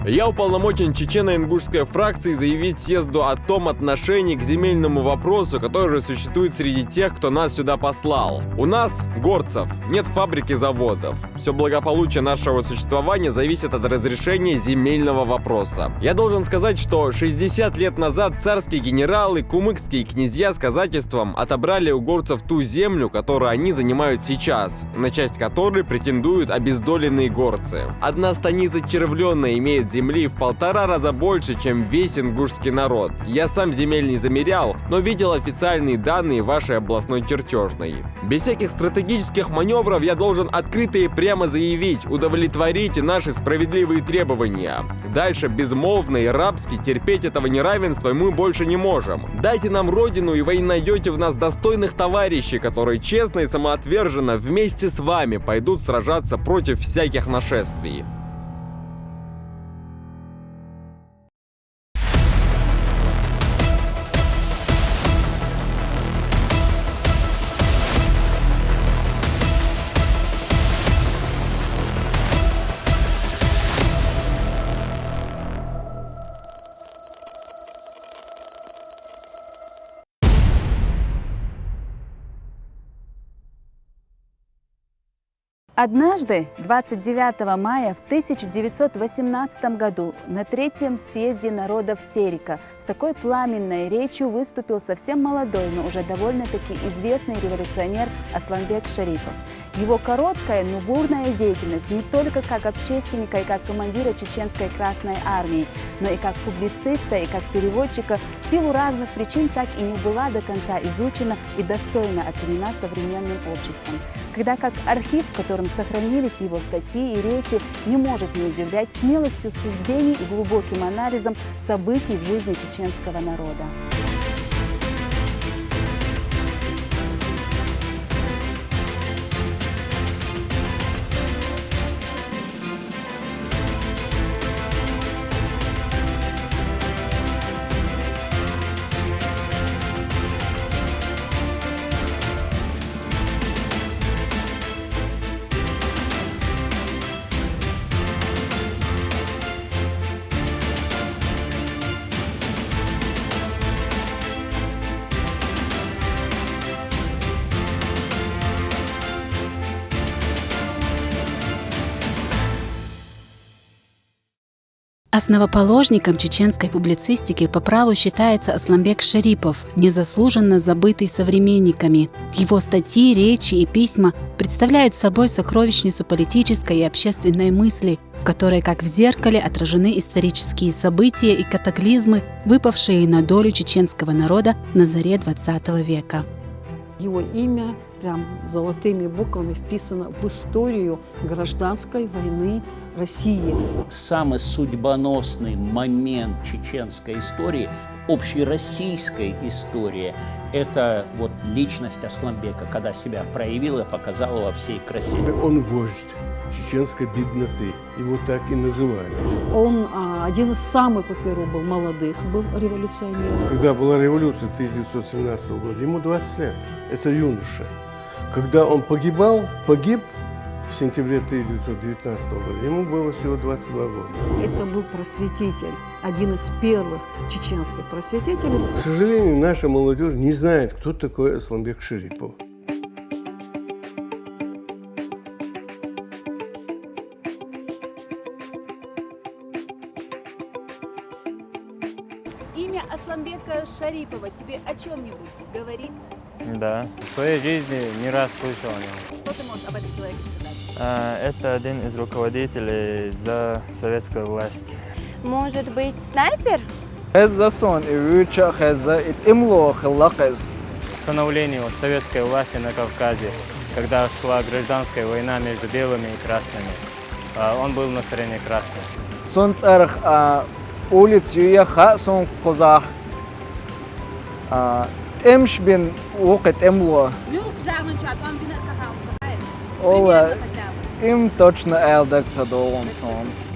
Я уполномочен чечено-ингушской фракции заявить съезду о том отношении к земельному вопросу, который существует среди тех, кто нас сюда послал. У нас, горцев, нет фабрик и заводов. Все благополучие нашего существования зависит от разрешения земельного вопроса. Я должен сказать, что 60 лет назад царские генералы, кумыкские князья с казачеством отобрали у горцев ту землю, которую они занимают сейчас, на часть которой претендуют обездоленные горцы. Одна станица Червленная имеет земли в 1,5 раза больше, чем весь ингушский народ. Я сам земель не замерял, но видел официальные данные вашей областной чертежной. Без всяких стратегических маневров я должен открыто и прямо заявить: удовлетворите наши справедливые требования. Дальше безмолвно и рабски терпеть этого неравенства мы больше не можем. Дайте нам родину, и вы найдете в нас достойных товарищей, которые честно и самоотверженно вместе с вами пойдут сражаться против всяких нашествий. Однажды, 29 мая в 1918 году, на Третьем съезде народов Терека с такой пламенной речью выступил совсем молодой, но уже довольно-таки известный революционер Асланбек Шарипов. Его короткая, но бурная деятельность не только как общественника и как командира Чеченской Красной Армии, но и как публициста и как переводчика в силу разных причин так и не была до конца изучена и достойно оценена современным обществом. Когда как архив, в котором сохранились его статьи и речи, не может не удивлять смелостью суждений и глубоким анализом событий в жизни чеченского народа. Основоположником чеченской публицистики по праву считается Асланбек Шарипов, незаслуженно забытый современниками. Его статьи, речи и письма представляют собой сокровищницу политической и общественной мысли, в которой, как в зеркале, отражены исторические события и катаклизмы, выпавшие на долю чеченского народа на заре XX века. Его имя прям золотыми буквами вписано в историю гражданской войны России. Самый судьбоносный момент чеченской истории, общероссийской истории, это вот личность Асланбека, когда себя проявила и показала во всей красе. Он вождь чеченской бедноты, его так и называли. Он один из самых, во-первых, был молодых, был революционером. Когда была революция 1917 года, ему 20 лет, это юноша. Когда он погиб в сентябре 1919 года, ему было всего 22 года. Это был просветитель, один из первых чеченских просветителей. К сожалению, наша молодежь не знает, кто такой Асланбек Шарипов. Имя Асланбека Шарипова тебе о чем-нибудь говорит? Да, в своей жизни не раз слышал о нем. Что ты можешь об этом человеке сказать? Это один из руководителей за советской власти. Может быть, снайпер? Становление советской власти на Кавказе, когда шла гражданская война между белыми и красными, он был на стороне красных. Им точно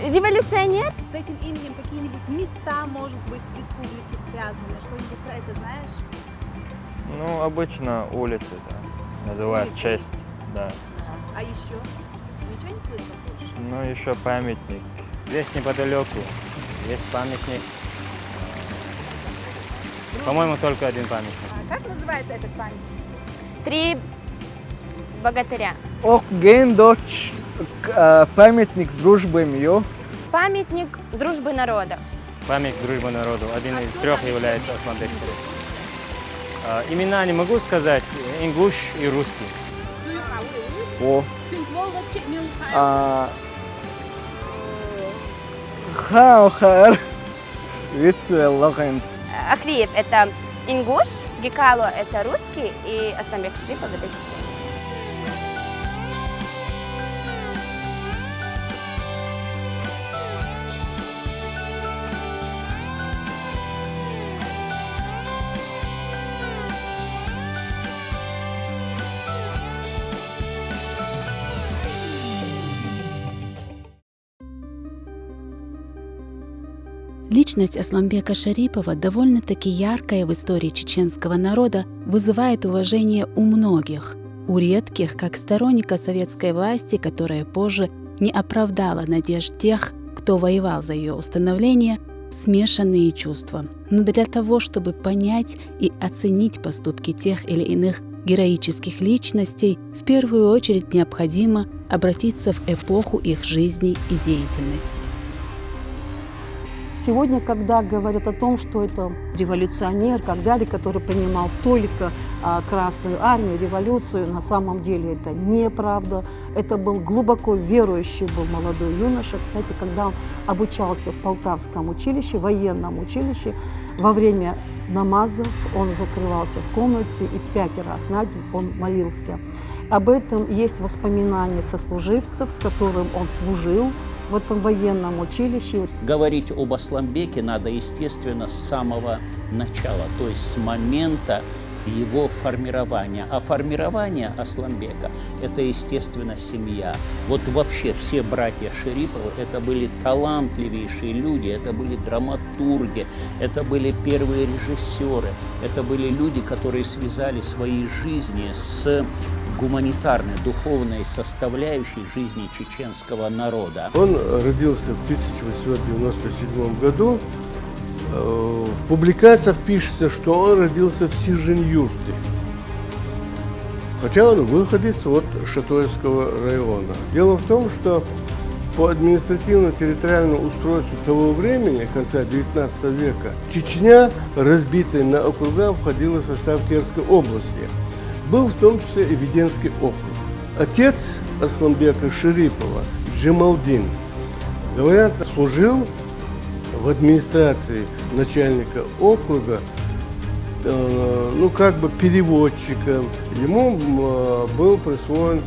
революционер? С этим именем какие-нибудь места, может быть, в республике связаны? Что-нибудь про это знаешь? Ну, обычно улицы да, называют в честь, да. А еще? Ничего не слышал больше? Ну, еще памятник Здесь неподалеку есть памятник. По-моему, только один памятник. Как называется этот памятник? 3 богатыря. Auch gehen dort памятник дружбы мир. Памятник дружбы народов. Памятник дружбы народу. Один из 3 является Асланбек. Имена не могу сказать. Ингуш и русский. О. Хаухар. Витте Лоренц. Ахриев – это ингуш, Гекало – это русский, и Асланбек Шарипов – это чеченец. Личность Асланбека Шарипова, довольно-таки яркая в истории чеченского народа, вызывает уважение у многих. У редких, как сторонника советской власти, которая позже не оправдала надежд тех, кто воевал за ее установление, смешанные чувства. Но для того, чтобы понять и оценить поступки тех или иных героических личностей, в первую очередь необходимо обратиться в эпоху их жизни и деятельности. Сегодня, когда говорят о том, что это революционер, который принимал только Красную армию, революцию, на самом деле это неправда. Это был глубоко верующий молодой юноша. Кстати, когда он обучался в Полтавском училище, военном училище, во время намазов он закрывался в комнате и 5 раз на день он молился. Об этом есть воспоминания сослуживцев, с которым он служил в этом военном училище. Говорить об Асланбеке надо, естественно, с самого начала, то есть с момента его формирования. А формирование Асланбека – это, естественно, семья. Вот вообще все братья Шариповы – это были талантливейшие люди, это были драматурги, это были первые режиссеры, это были люди, которые связали свои жизни с гуманитарной, духовной составляющей жизни чеченского народа. Он родился в 1897 году. В публикациях пишется, что он родился в Сижин-Юрте, хотя он выходец от Шатойского района. Дело в том, что по административно-территориальному устройству того времени, конца XIX века, Чечня, разбитая на округа, входила в состав Терской области. Был в том числе и Веденский округ. Отец Асланбека Шарипова, Джемалдин, говорят, служил в администрации начальника округа, переводчиком. Ему был присвоен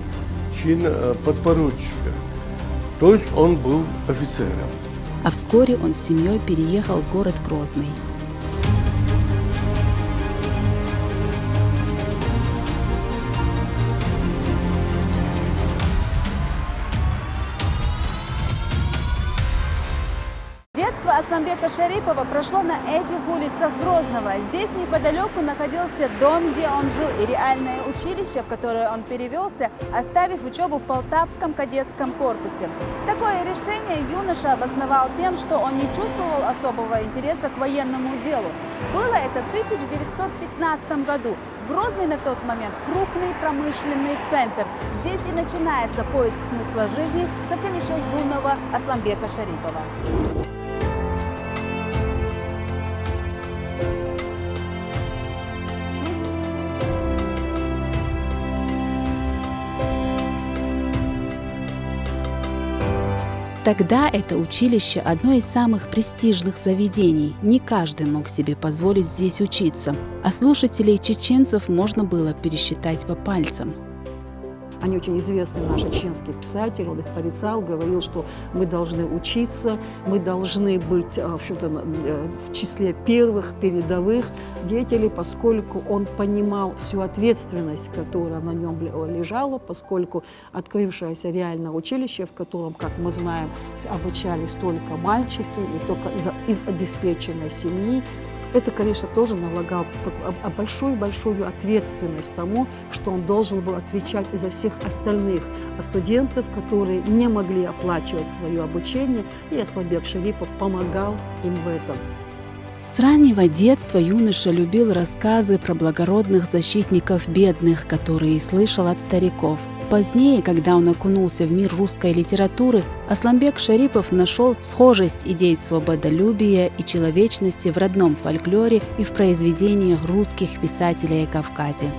чин подпоручика, то есть он был офицером. А вскоре он с семьей переехал в город Грозный. Детство Асланбека Шарипова прошло на этих улицах Грозного. Здесь неподалеку находился дом, где он жил, и реальное училище, в которое он перевелся, оставив учебу в Полтавском кадетском корпусе. Такое решение юноша обосновал тем, что он не чувствовал особого интереса к военному делу. Было это в 1915 году. Грозный на тот момент крупный промышленный центр. Здесь и начинается поиск смысла жизни совсем еще юного Асланбека Шарипова. Тогда это училище – одно из самых престижных заведений. Не каждый мог себе позволить здесь учиться, а слушателей чеченцев можно было пересчитать по пальцам. Они очень известный наш чеченский писатель, он их порицал, говорил, что мы должны учиться, мы должны быть в числе первых, передовых деятелей, поскольку он понимал всю ответственность, которая на нем лежала, поскольку открывшееся реальное училище, в котором, как мы знаем, обучались только мальчики и только из обеспеченной семьи, Это, конечно, тоже налагало большую ответственность тому, что он должен был отвечать и за всех остальных студентов, которые не могли оплачивать свое обучение, и Асланбек Шарипов помогал им в этом. С раннего детства юноша любил рассказы про благородных защитников бедных, которые слышал от стариков. Позднее, когда он окунулся в мир русской литературы, Асланбек Шарипов нашел схожесть идей свободолюбия и человечности в родном фольклоре и в произведениях русских писателей о Кавказе.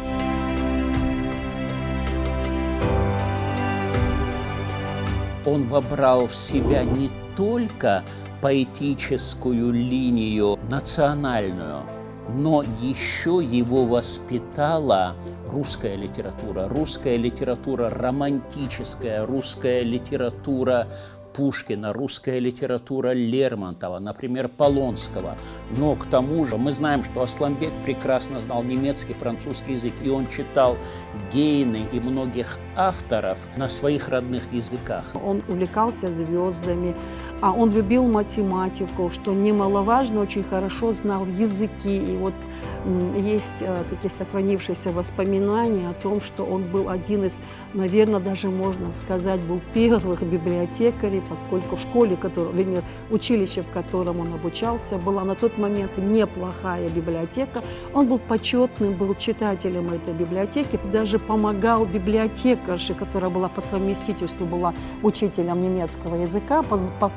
Он вобрал в себя не только поэтическую линию национальную, но еще его воспитала русская литература романтическая, русская литература Пушкина, русская литература Лермонтова, например, Полонского. Но к тому же мы знаем, что Асланбек прекрасно знал немецкий, французский язык, и он читал Гейне и многих авторов на своих родных языках. Он увлекался звездами, а он любил математику, что немаловажно, очень хорошо знал языки. И вот есть такие сохранившиеся воспоминания о том, что он был один из, наверное, даже можно сказать, был первых библиотекарей, поскольку в школе, вернее, училище, в котором он обучался, была на тот момент неплохая библиотека. Он был почетным, был читателем этой библиотеки, даже помогал библиотекарше, которая была по совместительству была учителем немецкого языка,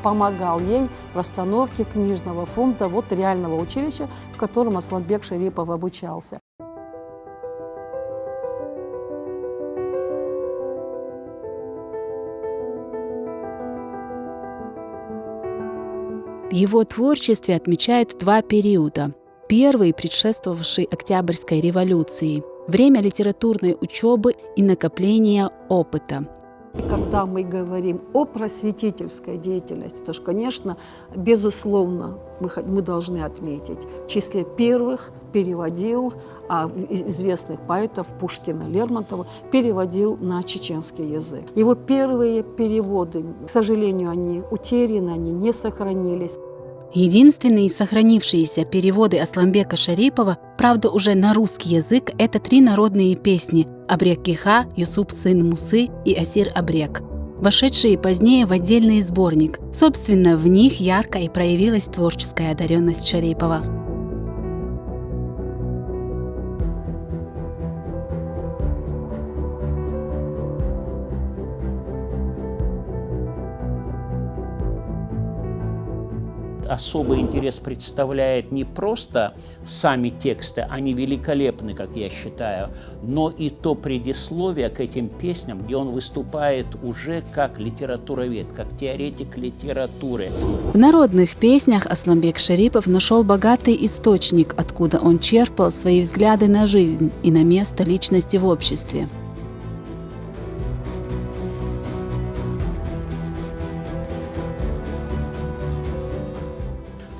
помогал ей в расстановке книжного фонда вот реального училища, в котором Асланбек Шарипов обучался. В его творчестве отмечают два периода. Первый, предшествовавший Октябрьской революции, время литературной учебы и накопления опыта. Когда мы говорим о просветительской деятельности, то, конечно, безусловно, мы должны отметить, в числе первых переводил известных поэтов Пушкина, Лермонтова, переводил на чеченский язык. Его первые переводы, к сожалению, они утеряны, они не сохранились. Единственные сохранившиеся переводы Асланбека Шарипова, правда уже на русский язык, это 3 народные песни «Абрек-Киха», «Юсуп сын Мусы» и «Асир-Абрек», вошедшие позднее в отдельный сборник. Собственно, в них ярко и проявилась творческая одаренность Шарипова. Особый интерес представляет не просто сами тексты, они великолепны, как я считаю, но и то предисловие к этим песням, где он выступает уже как литературовед, как теоретик литературы. В народных песнях Асланбек Шарипов нашел богатый источник, откуда он черпал свои взгляды на жизнь и на место личности в обществе.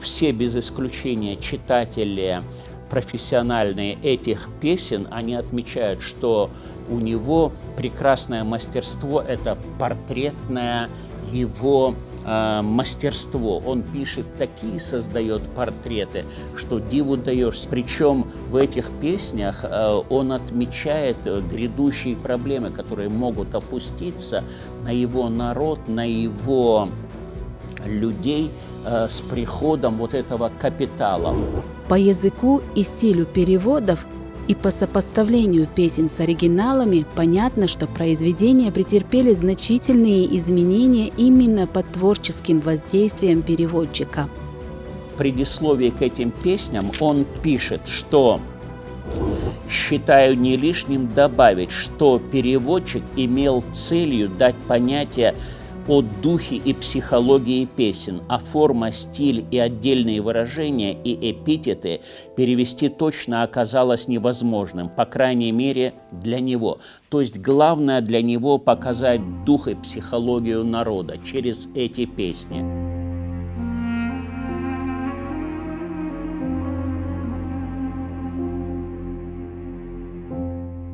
Все без исключения читатели профессиональные этих песен, они отмечают, что у него прекрасное мастерство, это портретное его мастерство. Он пишет такие, создает портреты, что диву даешься. Причем в этих песнях он отмечает грядущие проблемы, которые могут опуститься на его народ, на его людей с приходом вот этого капитала. По языку и стилю переводов и по сопоставлению песен с оригиналами понятно, что произведения претерпели значительные изменения именно под творческим воздействием переводчика. В предисловии к этим песням он пишет, что «считаю не лишним добавить, что переводчик имел целью дать понятие о духе и психологии песен, а форма, стиль и отдельные выражения и эпитеты перевести точно оказалось невозможным, по крайней мере для него. То есть главное для него показать дух и психологию народа через эти песни».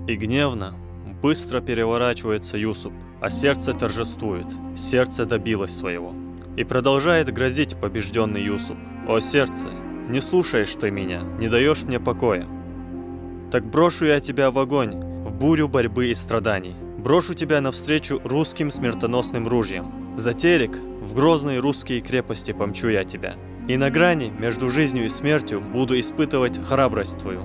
И гневно, быстро переворачивается Юсуп, а сердце торжествует, сердце добилось своего. И продолжает грозить побежденный Юсуп: «О сердце, Не слушаешь ты меня, не даешь мне покоя. Так брошу я тебя в огонь, в бурю борьбы и страданий. Брошу тебя навстречу русским смертоносным ружьям. За Терек в грозные русские крепости помчу я тебя. И на грани между жизнью и смертью буду испытывать храбрость твою.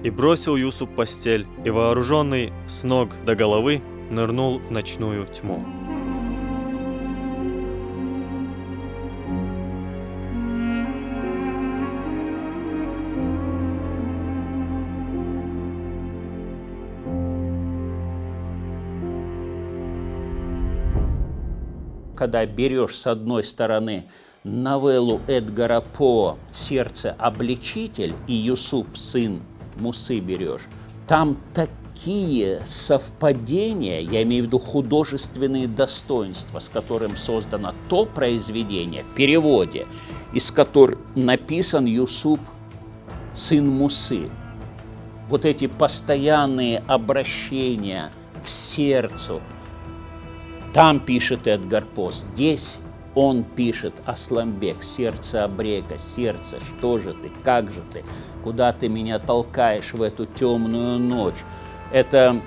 И бросил Юсуп постель, и вооруженный с ног до головы нырнул в ночную тьму. Когда берешь с одной стороны новеллу Эдгара По «Сердце-обличитель» и Юсуп, сын Мусы, берешь, там такие совпадения, я имею в виду художественные достоинства, с которым создано то произведение в переводе, из которого написан Юсуп, сын Мусы. Вот эти постоянные обращения к сердцу. Там пишет Эдгар По, здесь он пишет Асланбек, сердце обрека, сердце, что же ты, как же ты, куда ты меня толкаешь в эту темную ночь. Это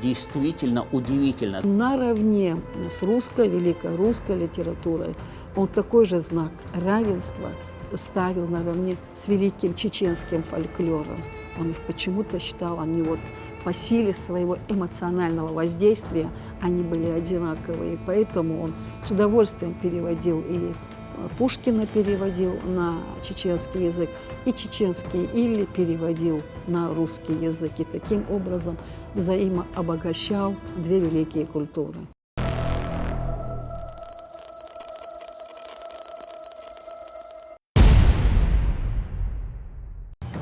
действительно удивительно. Наравне с русской, великой русской литературой он такой же знак равенства ставил наравне с великим чеченским фольклором. Он их почему-то считал, они вот по силе своего эмоционального воздействия они были одинаковые. И поэтому он с удовольствием переводил, и Пушкина переводил на чеченский язык, и чеченский или переводил на русский язык. И таким образом взаимообогащал две великие культуры.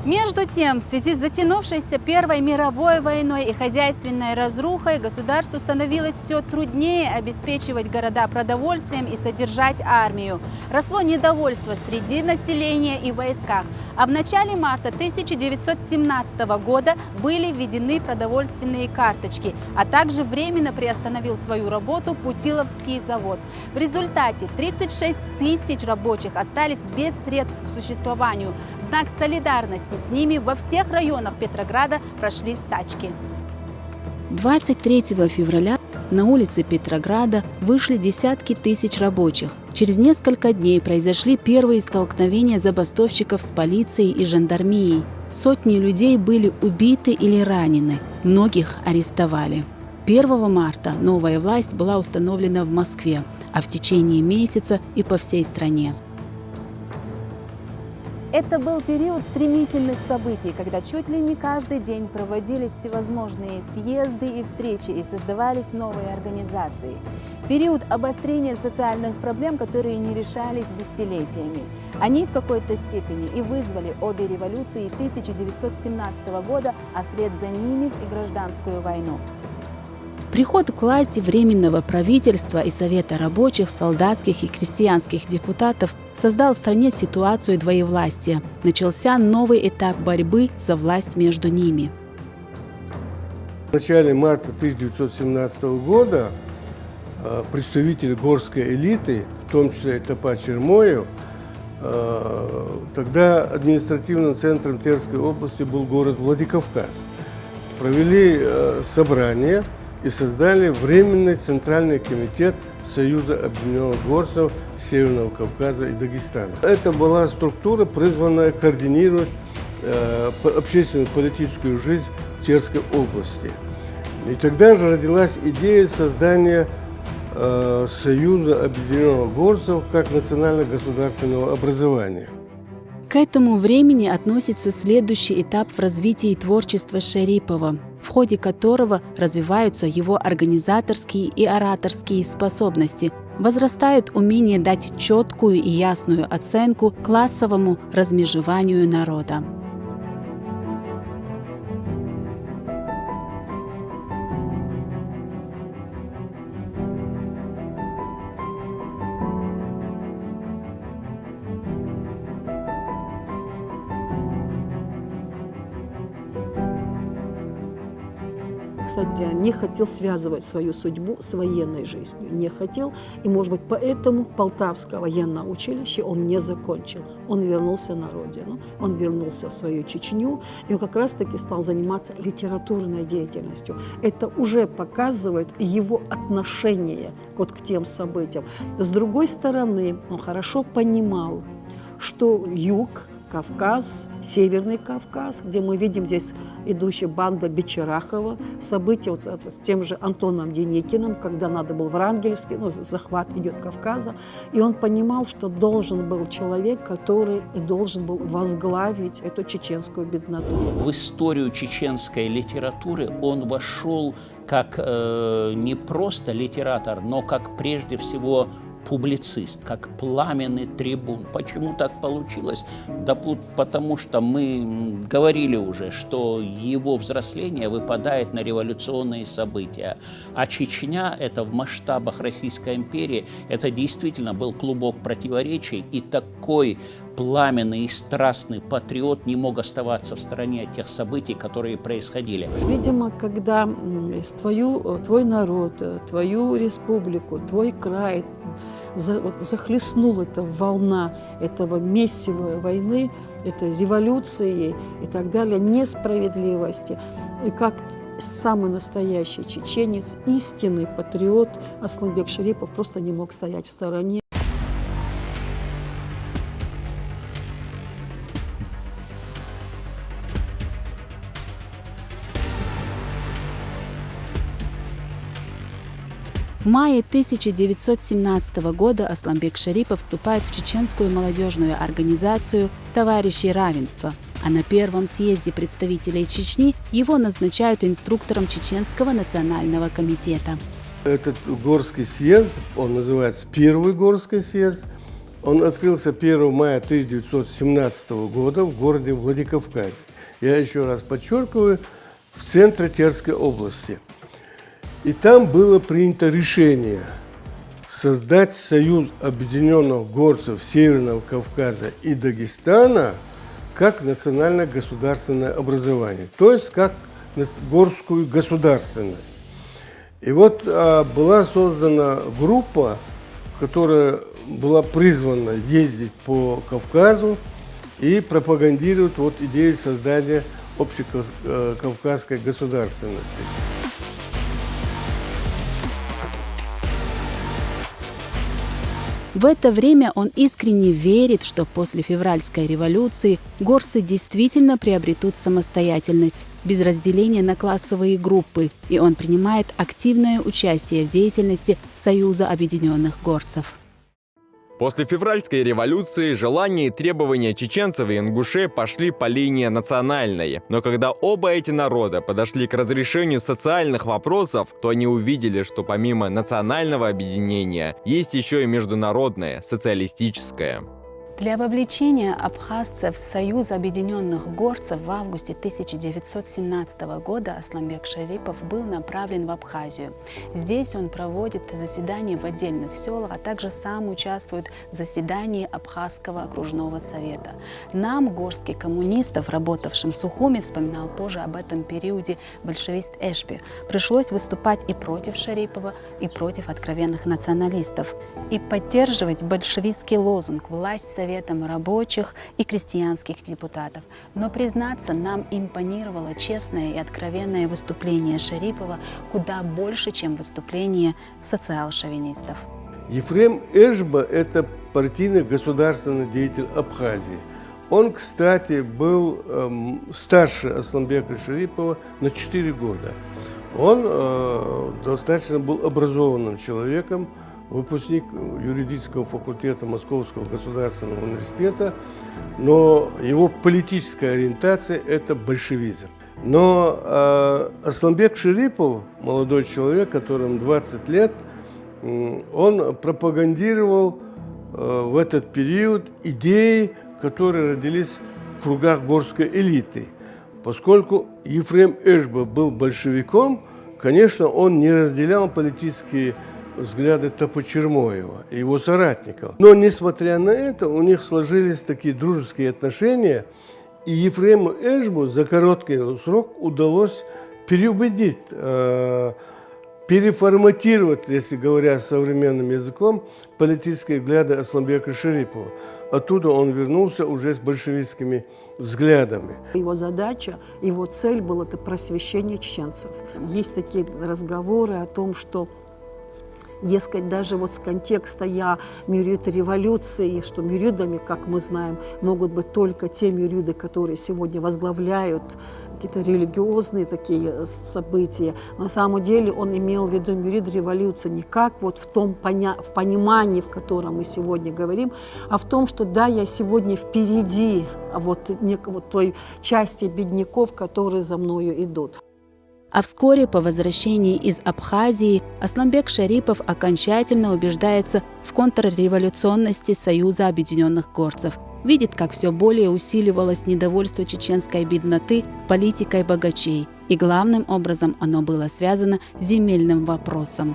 Между тем, в связи с затянувшейся Первой мировой войной и хозяйственной разрухой, государству становилось все труднее обеспечивать города продовольствием и содержать армию. Росло недовольство среди населения и в войсках. А в начале марта 1917 года были введены продовольственные карточки, а также временно приостановил свою работу Путиловский завод. В результате 36 тысяч рабочих остались без средств к существованию. В знак солидарности с ними во всех районах Петрограда прошли стачки. 23 февраля на улицы Петрограда вышли десятки тысяч рабочих. Через несколько дней произошли первые столкновения забастовщиков с полицией и жандармерией. Сотни людей были убиты или ранены, многих арестовали. 1 марта новая власть была установлена в Москве, а в течение месяца и по всей стране. Это был период стремительных событий, когда чуть ли не каждый день проводились всевозможные съезды и встречи и создавались новые организации. Период обострения социальных проблем, которые не решались десятилетиями. Они в какой-то степени и вызвали обе революции 1917 года, а вслед за ними и гражданскую войну. Приход к власти Временного правительства и Совета рабочих, солдатских и крестьянских депутатов создал в стране ситуацию двоевластия. Начался новый этап борьбы за власть между ними. В начале марта 1917 года представители горской элиты, в том числе Топа Чермоев, тогда административным центром Терской области был город Владикавказ, провели собрание и создали Временный Центральный комитет Союза объединенных горцев Северного Кавказа и Дагестана. Это была структура, призванная координировать общественную политическую жизнь в Терской области. И тогда же родилась идея создания Союза объединенных горцев как национально-государственного образования. К этому времени относится следующий этап в развитии творчества Шарипова, в ходе которого развиваются его организаторские и ораторские способности, возрастает умение дать четкую и ясную оценку классовому размежеванию народа. кстати, не хотел связывать свою судьбу с военной жизнью. Не хотел. И, может быть, поэтому Полтавское военное училище он не закончил. Он вернулся на родину. Он вернулся в свою Чечню. И он как раз-таки стал заниматься литературной деятельностью. Это уже показывает его отношение вот к тем событиям. С другой стороны, он хорошо понимал, что юг, Кавказ, Северный Кавказ, где мы видим здесь идущая банда Бечерахова, события вот с тем же Антоном Деникиным, когда надо был Врангелевский, захват идет Кавказа, и он понимал, что должен был человек, который должен был возглавить эту чеченскую бедноту. В историю чеченской литературы он вошел как не просто литератор, но как прежде всего публицист, как пламенный трибун. Почему так получилось? Да потому что мы говорили уже, что его взросление выпадает на революционные события. А Чечня, это в масштабах Российской империи, это действительно был клубок противоречий, и такой пламенный и страстный патриот не мог оставаться в стороне от тех событий, которые происходили. Видимо, когда твой народ, твою республику, твой край захлестнула эта волна этого мессива войны, этой революции и так далее, несправедливости, и как самый настоящий чеченец, истинный патриот Асланбек Шарипов просто не мог стоять в стороне. В мае 1917 года Асланбек Шарипов вступает в чеченскую молодежную организацию «Товарищи равенства», а на первом съезде представителей Чечни его назначают инструктором Чеченского национального комитета. Этот горский съезд, он называется Первый горский съезд, он открылся 1 мая 1917 года в городе Владикавказе. Я еще раз подчеркиваю, в центре Терской области. И там было принято решение создать союз объединенных горцев Северного Кавказа и Дагестана как национально-государственное образование, то есть как горскую государственность. И вот была создана группа, которая была призвана ездить по Кавказу и пропагандировать вот идею создания общекавказской государственности. В это время он искренне верит, что после февральской революции горцы действительно приобретут самостоятельность, без разделения на классовые группы, и он принимает активное участие в деятельности Союза объединенных горцев. После февральской революции желания и требования чеченцев и ингушей пошли по линии национальной. Но когда оба эти народа подошли к разрешению социальных вопросов, то они увидели, что помимо национального объединения есть еще и международное, социалистическое. Для вовлечения абхазцев в Союз объединенных горцев в августе 1917 года Асланбек Шарипов был направлен в Абхазию. Здесь он проводит заседания в отдельных селах, а также сам участвует в заседании Абхазского окружного совета. Нам, горских коммунистов, работавшим в Сухуми, вспоминал позже об этом периоде большевист Эшби, пришлось выступать и против Шарипова, и против откровенных националистов, и поддерживать большевистский лозунг «Власть Советом рабочих и крестьянских депутатов». Но, признаться, нам импонировало честное и откровенное выступление Шарипова куда больше, чем выступление социал-шовинистов. Ефрем Эшба – это партийный государственный деятель Абхазии. Он, кстати, был старше Асланбека Шарипова на 4 года. Он достаточно был образованным человеком, выпускник юридического факультета Московского государственного университета, но его политическая ориентация – это большевизм. Но Асланбек Шарипов, молодой человек, которому 20 лет, он пропагандировал в этот период идеи, которые родились в кругах горской элиты. Поскольку Ефрем Эшба был большевиком, конечно, он не разделял политические взгляды Топочермоева и его соратников. Но, несмотря на это, у них сложились такие дружеские отношения, и Ефрему Эшбу за короткий срок удалось переубедить, переформатировать, если говоря современным языком, политические взгляды Асланбека Шарипова. Оттуда он вернулся уже с большевистскими взглядами. Его задача, его цель была это просвещение чеченцев. Есть такие разговоры о том, что, дескать, даже вот с контекста «я мюрид революции», что мюридами, как мы знаем, могут быть только те мюриды, которые сегодня возглавляют какие-то религиозные такие события. На самом деле он имел в виду мюрид революции не как вот в том в понимании, в котором мы сегодня говорим, а в том, что да, я сегодня впереди вот той части бедняков, которые за мною идут. А вскоре по возвращении из Абхазии Асланбек Шарипов окончательно убеждается в контрреволюционности Союза Объединенных Горцев. Видит, как все более усиливалось недовольство чеченской бедноты политикой богачей. И главным образом оно было связано с земельным вопросом.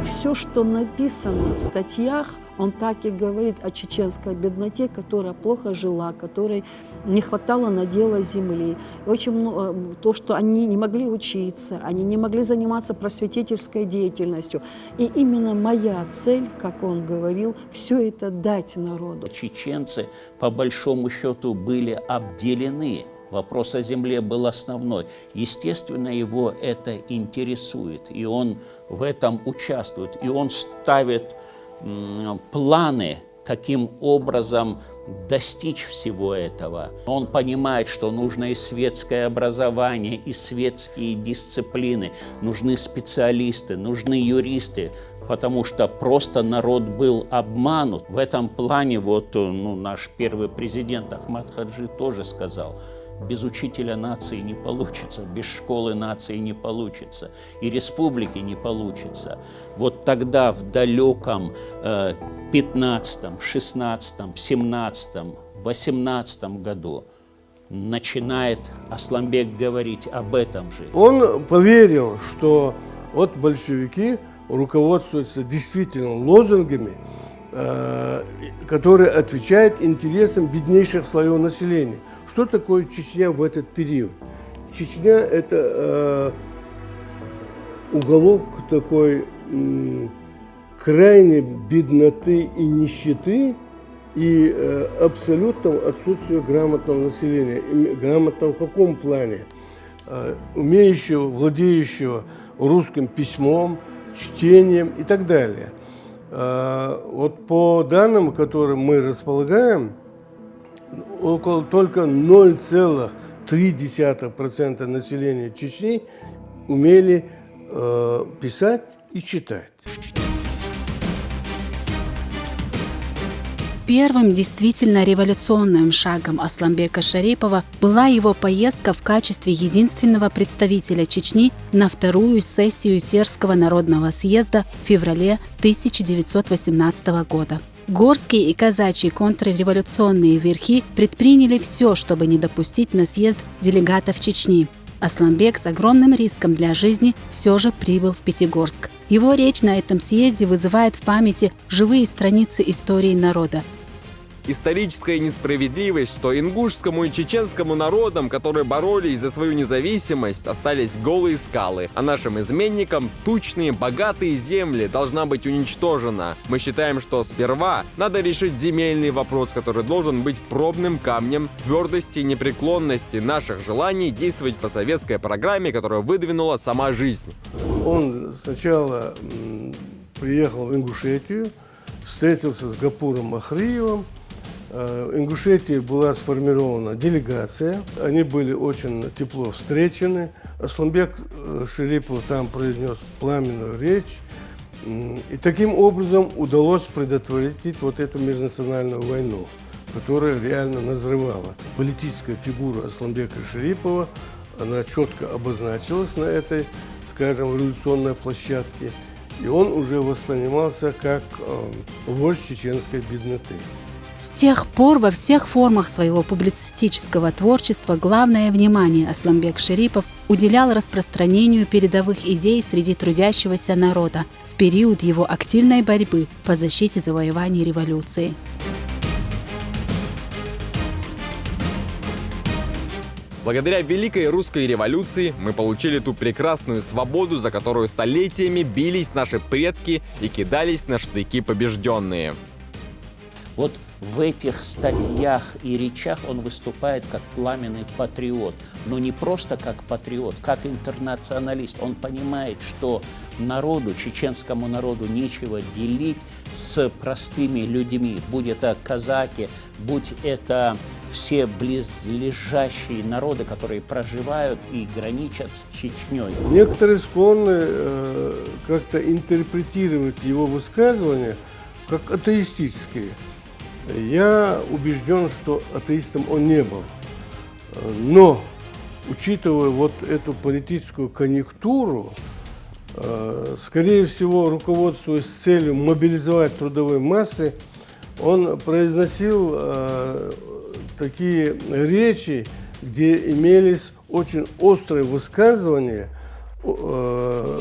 Все, что написано в статьях, он так и говорит о чеченской бедноте, которая плохо жила, которой не хватало надела земли. И очень то, что они не могли учиться, они не могли заниматься просветительской деятельностью. И именно моя цель, как он говорил, все это дать народу. Чеченцы, по большому счету, были обделены. Вопрос о земле был основной. Естественно, его это интересует, и он в этом участвует. И он ставит планы, каким образом достичь всего этого. Он понимает, что нужно и светское образование, и светские дисциплины, нужны специалисты, нужны юристы, потому что просто народ был обманут. В этом плане наш первый президент Ахмад Хаджи тоже сказал: без учителя нации не получится, без школы нации не получится, и республики не получится. Вот тогда, в далеком 15-м, 16-м, 17-м, 18-м году начинает Асланбек говорить об этом же. Он поверил, что вот большевики руководствуются действительно лозунгами, которые отвечают интересам беднейших слоев населения. Что такое Чечня в этот период? Чечня – это уголок такой крайней бедноты и нищеты и абсолютного отсутствия грамотного населения. Грамотного в каком плане? Умеющего, владеющего русским письмом, чтением и так далее. Вот по данным, которым мы располагаем, только 0,3% населения Чечни умели писать и читать. Первым действительно революционным шагом Асланбека Шарипова была его поездка в качестве единственного представителя Чечни на вторую сессию Терского народного съезда в феврале 1918 года. Горские и казачьи контрреволюционные верхи предприняли все, чтобы не допустить на съезд делегатов Чечни. Асланбек с огромным риском для жизни все же прибыл в Пятигорск. Его речь на этом съезде вызывает в памяти живые страницы истории народа. Историческая несправедливость, что ингушскому и чеченскому народам, которые боролись за свою независимость, остались голые скалы, а нашим изменникам тучные, богатые земли должна быть уничтожена. Мы считаем, что сперва надо решить земельный вопрос, который должен быть пробным камнем твердости и непреклонности наших желаний действовать по советской программе, которую выдвинула сама жизнь. Он сначала приехал в Ингушетию, встретился с Гапуром Ахриевым. В Ингушетии была сформирована делегация. Они были очень тепло встречены. Асланбек Шарипов там произнес пламенную речь. И таким образом удалось предотвратить вот эту межнациональную войну, которая реально назревала. Политическая фигура Асланбека Шарипова, она четко обозначилась на этой, скажем, революционной площадке. И он уже воспринимался как вождь чеченской бедноты. С тех пор во всех формах своего публицистического творчества главное внимание Асланбек Шерипов уделял распространению передовых идей среди трудящегося народа в период его активной борьбы по защите завоеваний революции. Благодаря Великой Русской революции мы получили ту прекрасную свободу, за которую столетиями бились наши предки и кидались на штыки побежденные. Вот в этих статьях и речах он выступает как пламенный патриот. Но не просто как патриот, как интернационалист. Он понимает, что народу, чеченскому народу, нечего делить с простыми людьми. Будь это казаки, будь это все близлежащие народы, которые проживают и граничат с Чечней. Некоторые склонны как-то интерпретировать его высказывания как атеистические. Я убежден, что атеистом он не был. Но, учитывая вот эту политическую конъюнктуру, скорее всего, руководствуясь целью мобилизовать трудовые массы, он произносил такие речи, где имелись очень острые высказывания в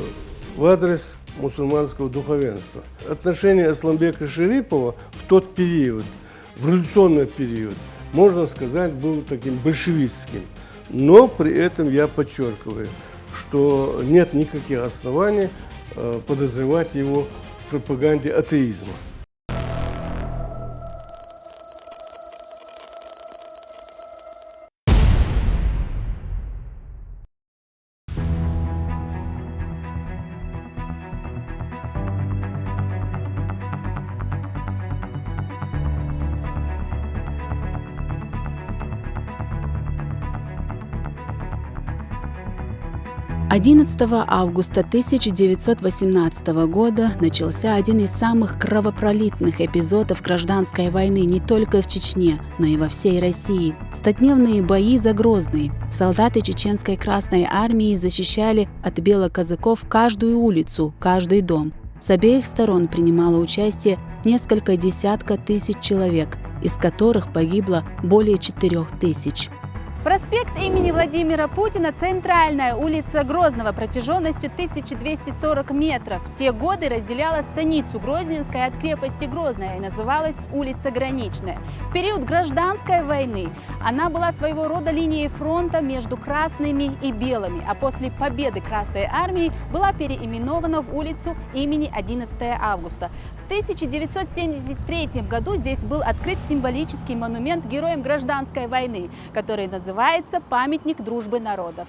адрес мусульманского духовенства. Отношение Асланбека Шерипова в тот период, в революционный период, можно сказать, было таким большевистским. Но при этом я подчеркиваю, что нет никаких оснований подозревать его в пропаганде атеизма. — 11 августа 1918 года начался один из самых кровопролитных эпизодов гражданской войны не только в Чечне, но и во всей России. Стодневные бои за Грозный. Солдаты Чеченской Красной Армии защищали от белоказаков каждую улицу, каждый дом. С обеих сторон принимало участие несколько десятков тысяч человек, из которых погибло более 4000. Проспект имени Владимира Путина – центральная улица Грозного протяженностью 1240 метров. В те годы разделяла станицу Грозненская от крепости Грозная и называлась улица Граничная. В период гражданской войны она была своего рода линией фронта между красными и белыми, а после победы Красной Армии была переименована в улицу имени 11 августа. В 1973 году здесь был открыт символический монумент героям гражданской войны, который называется «Памятник дружбы народов».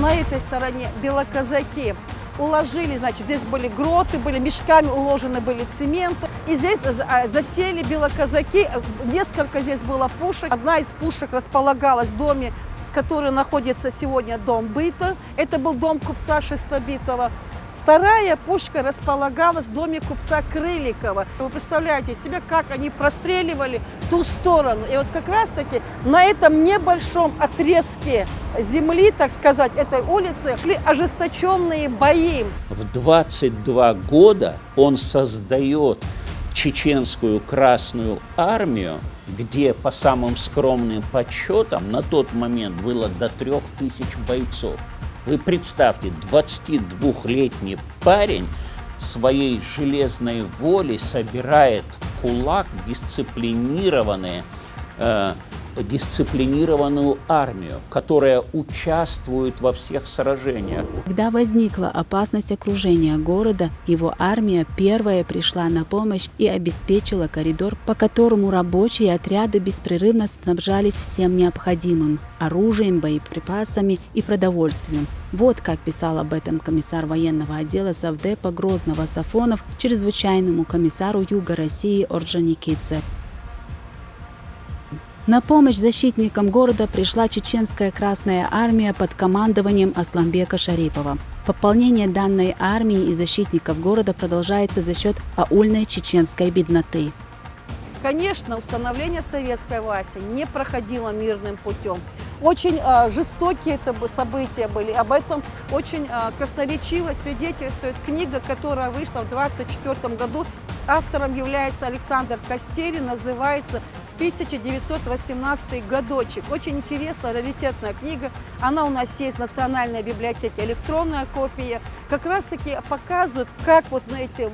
На этой стороне белоказаки уложили, значит, здесь были гроты, были мешками уложены были цементы. И здесь засели белоказаки, несколько здесь было пушек. Одна из пушек располагалась в доме, который находится сегодня, дом быта. Это был дом купца Шестобитова. Вторая пушка располагалась в доме купца Крыликова. Вы представляете себе, как они простреливали ту сторону. И вот как раз-таки на этом небольшом отрезке земли, так сказать, этой улицы, шли ожесточенные бои. В 22 года он создает чеченскую Красную Армию, где, по самым скромным подсчетам, на тот момент было до 3000 бойцов. Вы представьте, 22-летний парень своей железной волей собирает в кулак дисциплинированную армию, которая участвует во всех сражениях. Когда возникла опасность окружения города, его армия первая пришла на помощь и обеспечила коридор, по которому рабочие отряды беспрерывно снабжались всем необходимым – оружием, боеприпасами и продовольствием. Вот как писал об этом комиссар военного отдела Совдепа Грозного Сафонов чрезвычайному комиссару Юга России Орджоникидзе. На помощь защитникам города пришла чеченская Красная Армия под командованием Асламбека Шарипова. Пополнение данной армии и защитников города продолжается за счет аульной чеченской бедноты. Конечно, установление советской власти не проходило мирным путем. Очень жестокие это события были. Об этом очень красноречиво свидетельствует книга, которая вышла в 1924 году. Автором является Александр Костерин, называется «1918 годочек». Очень интересная, раритетная книга. Она у нас есть в Национальной библиотеке, электронная копия. Как раз-таки показывает, как вот на эти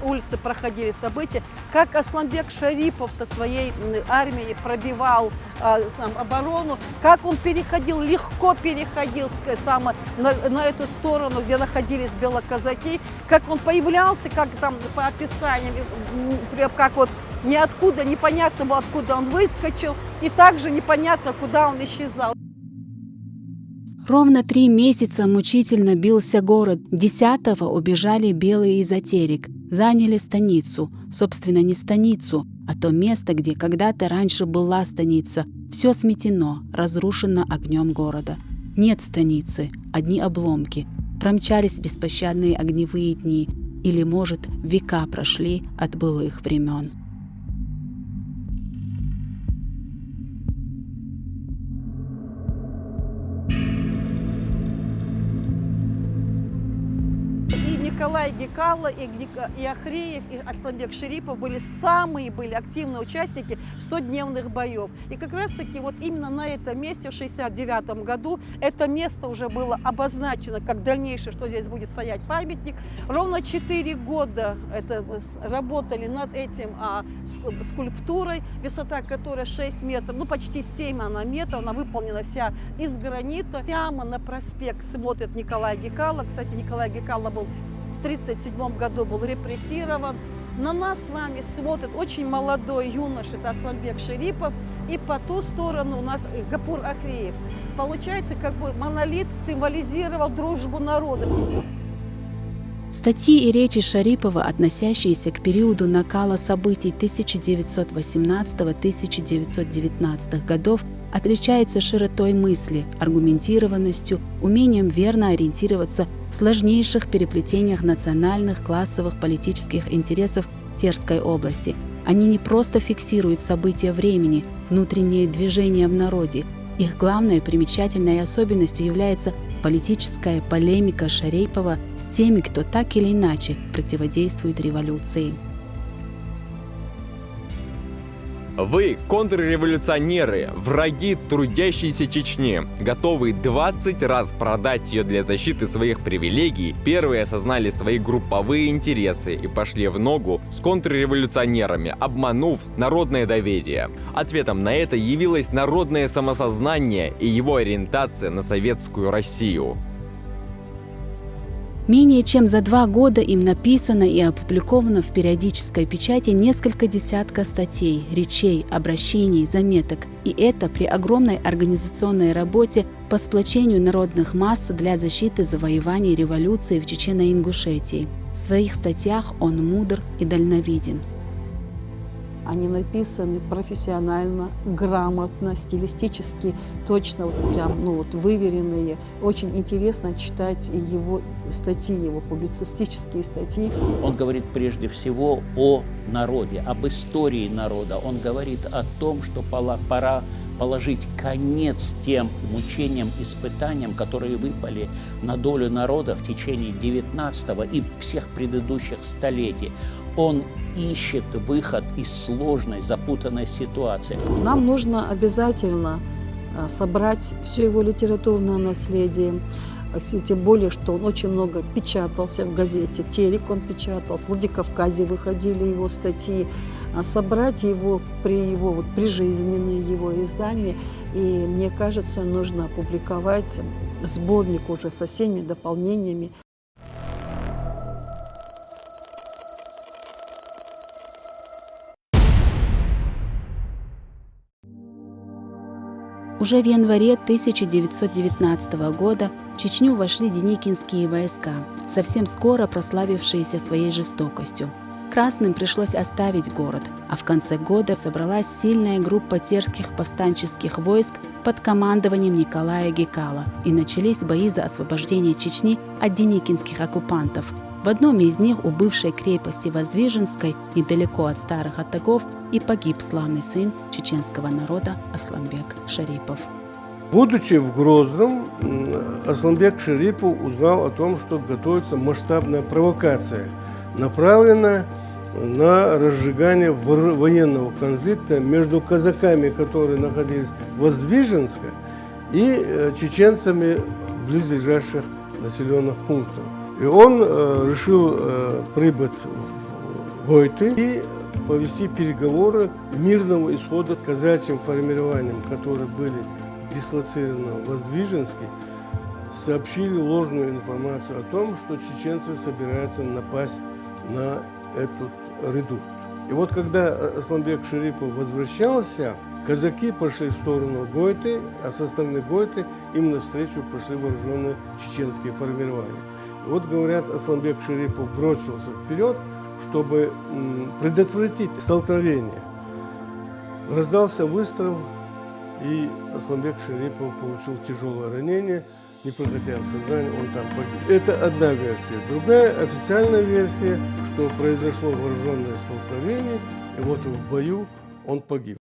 улицы проходили события, как Асламбек Шарипов со своей армией пробивал оборону, как он легко переходил на эту сторону, где находились белоказаки, как он появлялся, как там по описаниям, как вот ниоткуда, непонятно было, откуда он выскочил, и также непонятно, куда он исчезал. Ровно 3 месяца мучительно бился город. 10-го убежали белые из Атерик, заняли станицу. Собственно, не станицу, а то место, где когда-то раньше была станица. Все сметено, разрушено огнем города. Нет станицы, одни обломки. Промчались беспощадные огневые дни. Или, может, века прошли от былых времен. Николай Гекало, и Ахреев, и Асламбек Шарипов были активные участники 100-дневных боев. И как раз-таки вот именно на этом месте в 1969 году это место уже было обозначено как дальнейшее, что здесь будет стоять памятник. Ровно 4 года работали над этим скульптурой, высота которой 6 метров, почти 7 метров, она выполнена вся из гранита. Прямо на проспект смотрит Николай Гекало. Кстати, Николай Гекало был в 1937 году был репрессирован. На нас с вами смотрит очень молодой юноша, это Асламбек Шарипов, и по ту сторону у нас Гапур Ахреев. Получается, как бы монолит символизировал дружбу народа. Статьи и речи Шарипова, относящиеся к периоду накала событий 1918-1919 годов, отличаются широтой мысли, аргументированностью, умением верно ориентироваться в сложнейших переплетениях национальных, классовых, политических интересов Терской области. Они не просто фиксируют события времени, внутренние движения в народе. Их главной примечательной особенностью является политическая полемика Шарипова с теми, кто так или иначе противодействует революции. Вы контрреволюционеры, враги трудящейся Чечни, готовые 20 раз продать ее для защиты своих привилегий, первые осознали свои групповые интересы и пошли в ногу с контрреволюционерами, обманув народное доверие. Ответом на это явилось народное самосознание и его ориентация на советскую Россию. Менее чем за 2 года им написано и опубликовано в периодической печати несколько десятков статей, речей, обращений, заметок. И это при огромной организационной работе по сплочению народных масс для защиты завоеваний революции в Чечено-Ингушетии. В своих статьях он мудр и дальновиден. Они написаны профессионально, грамотно, стилистически точно, вот прям, ну, вот, выверенные. Очень интересно читать его статьи, его публицистические статьи. Он говорит прежде всего о народе, об истории народа. Он говорит о том, что пора положить конец тем мучениям, испытаниям, которые выпали на долю народа в течение 19 и всех предыдущих столетий. Он ищет выход из сложной, запутанной ситуации. Нам нужно обязательно собрать все его литературное наследие, тем более, что он очень много печатался в газете «Терек», он печатался, в «Владикавказе» выходили его статьи, собрать его прижизненные его издания. И мне кажется, нужно опубликовать сборник уже со всеми дополнениями. Уже в январе 1919 года в Чечню вошли деникинские войска, совсем скоро прославившиеся своей жестокостью. Красным пришлось оставить город, а в конце года собралась сильная группа терских повстанческих войск под командованием Николая Гекала, и начались бои за освобождение Чечни от деникинских оккупантов. В одном из них, у бывшей крепости Воздвиженской, недалеко от старых атагов, и погиб славный сын чеченского народа Асламбек Шарипов. Будучи в Грозном, Асламбек Шарипов узнал о том, что готовится масштабная провокация, направленная на разжигание военного конфликта между казаками, которые находились в Воздвиженске, и чеченцами близлежащих населенных пунктов. И он решил прибыть в Гойты и повести переговоры мирного исхода казачьим формированиям, которые были дислоцированы в Воздвиженске, сообщили ложную информацию о том, что чеченцы собираются напасть на этот редут. И вот когда Асламбек Шарипов возвращался, казаки пошли в сторону Гойты, а со стороны Гойты им навстречу пошли вооруженные чеченские формирования. И вот, говорят, Асламбек Шарипов бросился вперед, чтобы предотвратить столкновение. Раздался выстрел, и Асламбек Шарипов получил тяжелое ранение. Не приходя в сознание, он там погиб. Это одна версия. Другая официальная версия, что произошло вооруженное столкновение, и вот в бою он погиб.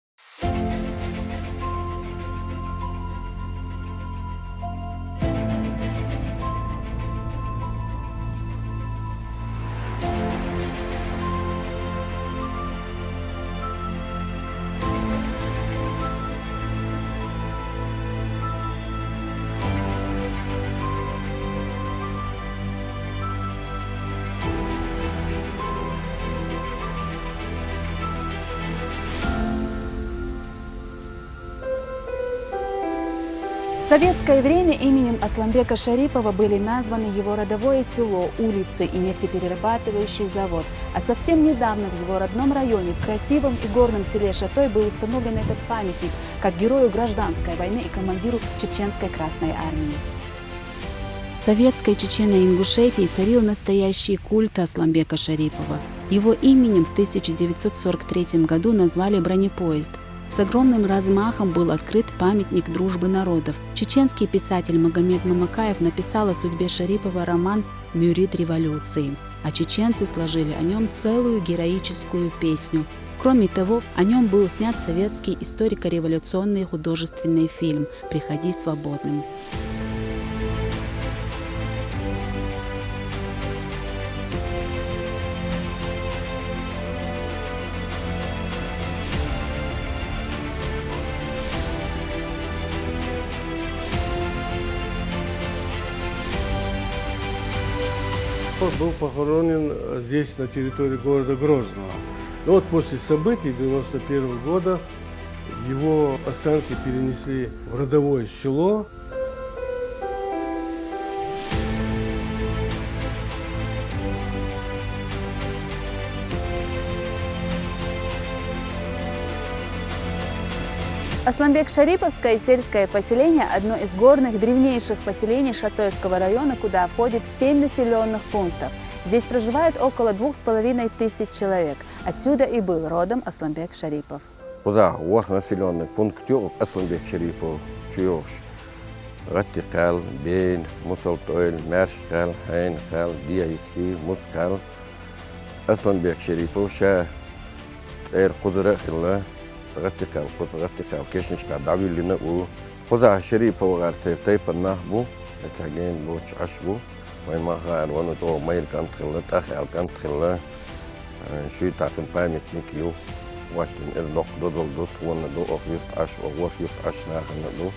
В советское время именем Асламбека Шарипова были названы его родовое село, улицы и нефтеперерабатывающий завод. А совсем недавно в его родном районе, в красивом и горном селе Шатой, был установлен этот памятник как герою гражданской войны и командиру Чеченской Красной Армии. В советской Чечено-Ингушетии царил настоящий культ Асламбека Шарипова. Его именем в 1943 году назвали бронепоезд. С огромным размахом был открыт памятник дружбы народов. Чеченский писатель Магомед Мамакаев написал о судьбе Шарипова роман «Мюрид революции», а чеченцы сложили о нем целую героическую песню. Кроме того, о нем был снят советский историко-революционный художественный фильм «Приходи свободным». Он был похоронен здесь, на территории города Грозного. Но вот после событий 1991 года его останки перенесли в родовое село. Асламбек Шариповское сельское поселение – одно из горных древнейших поселений Шатойского района, куда входит 7 населенных пунктов. Здесь проживает около 2500 человек. Отсюда и был родом Асланбек Шарипов. Куда уах населенный пункт Асланбек Шарипов чуёш. Раттикал, Бейн, Мусалтойль, Мяшкал, Хайнкал, Диаисти, Мускал. Асланбек Шарипов ша Эйр Кудра Хилла, Раттикал, Кешничка, Давилина У. Куда Шарипов Арцефтай Панахбу, Этаген Буч Ашбу, Маймахар, Вануто, Майр Кантрилла, Тахал Кантрилла, Шуитафин памятник Ю, Ватин Эрдок Додол Дут, Ванаду, Охвифт Аш, Охвифт Аш Наханаду.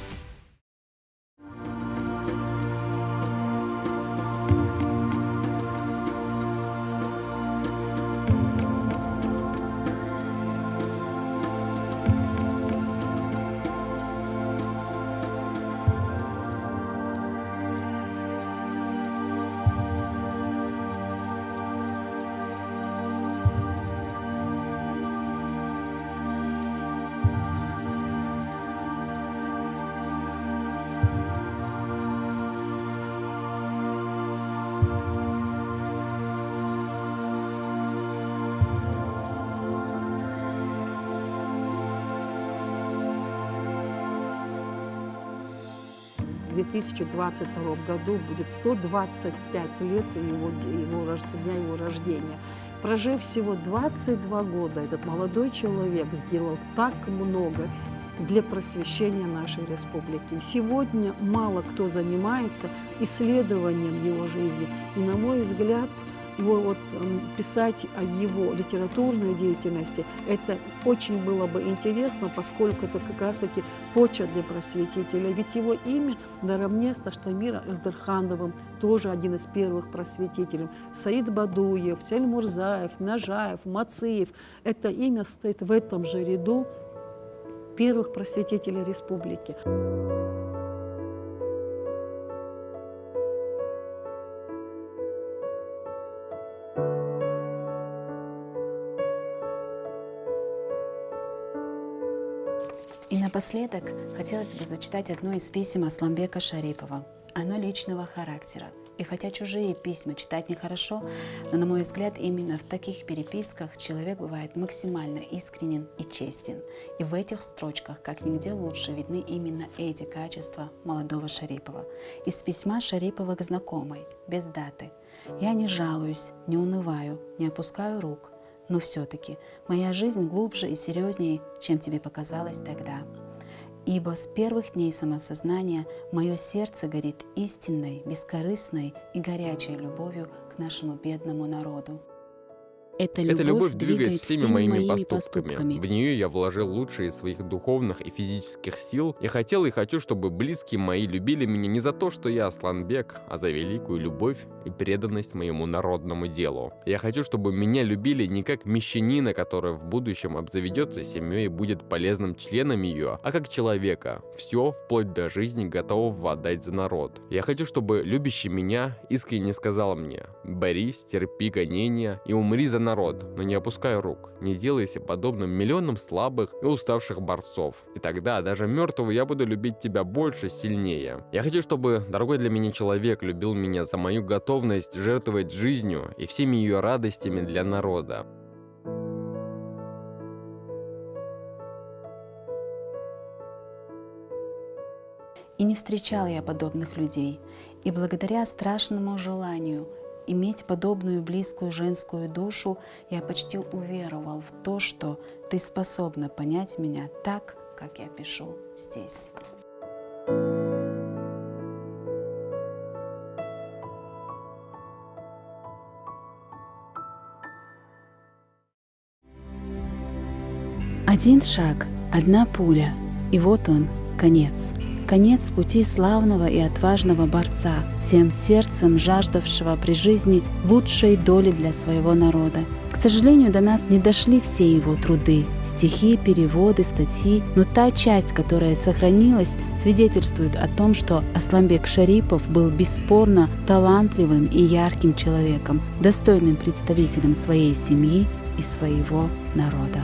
В 2022 году будет 125 лет его рождения. Прожив всего 22 года, этот молодой человек сделал так много для просвещения нашей республики. И сегодня мало кто занимается исследованием его жизни. И, на мой взгляд, его писать о его литературной деятельности, это очень было бы интересно, поскольку это как раз-таки почерк для просветителя. Ведь его имя наравне с Таштамиром Эльдерхановым, тоже один из первых просветителей, Саид Бадуев, Тельмурзаев, Нажаев, Мациев. Это имя стоит в этом же ряду первых просветителей республики. И напоследок хотелось бы зачитать одно из писем Асланбека Шарипова. Оно личного характера. И хотя чужие письма читать нехорошо, но, на мой взгляд, именно в таких переписках человек бывает максимально искренен и честен. И в этих строчках как нигде лучше видны именно эти качества молодого Шарипова. Из письма Шарипова к знакомой, без даты. «Я не жалуюсь, не унываю, не опускаю рук. Но все-таки моя жизнь глубже и серьезнее, чем тебе показалось тогда. Ибо с первых дней самосознания мое сердце горит истинной, бескорыстной и горячей любовью к нашему бедному народу. Эта любовь двигает всеми моими поступками. В нее я вложил лучшие из своих духовных и физических сил. Я хотел и хочу, чтобы близкие мои любили меня не за то, что я Асланбек, а за великую любовь и преданность моему народному делу. Я хочу, чтобы меня любили не как мещанина, который в будущем обзаведется семьей и будет полезным членом ее, а как человека, все вплоть до жизни готового отдать за народ. Я хочу, чтобы любящий меня искренне сказал мне: борись, терпи гонения и умри за народ, но не опускай рук, не делайся подобным миллионам слабых и уставших борцов. И тогда даже мертвого я буду любить тебя больше, сильнее. Я хочу, чтобы дорогой для меня человек любил меня за мою готовность жертвовать жизнью и всеми ее радостями для народа. И не встречал я подобных людей, и благодаря страшному желанию иметь подобную близкую женскую душу, я почти уверовал в то, что ты способна понять меня так, как я пишу здесь. Один шаг, одна пуля, и вот он, конец. Конец пути славного и отважного борца, всем сердцем жаждавшего при жизни лучшей доли для своего народа. К сожалению, до нас не дошли все его труды, стихи, переводы, статьи, но та часть, которая сохранилась, свидетельствует о том, что Асланбек Шарипов был бесспорно талантливым и ярким человеком, достойным представителем своей семьи и своего народа.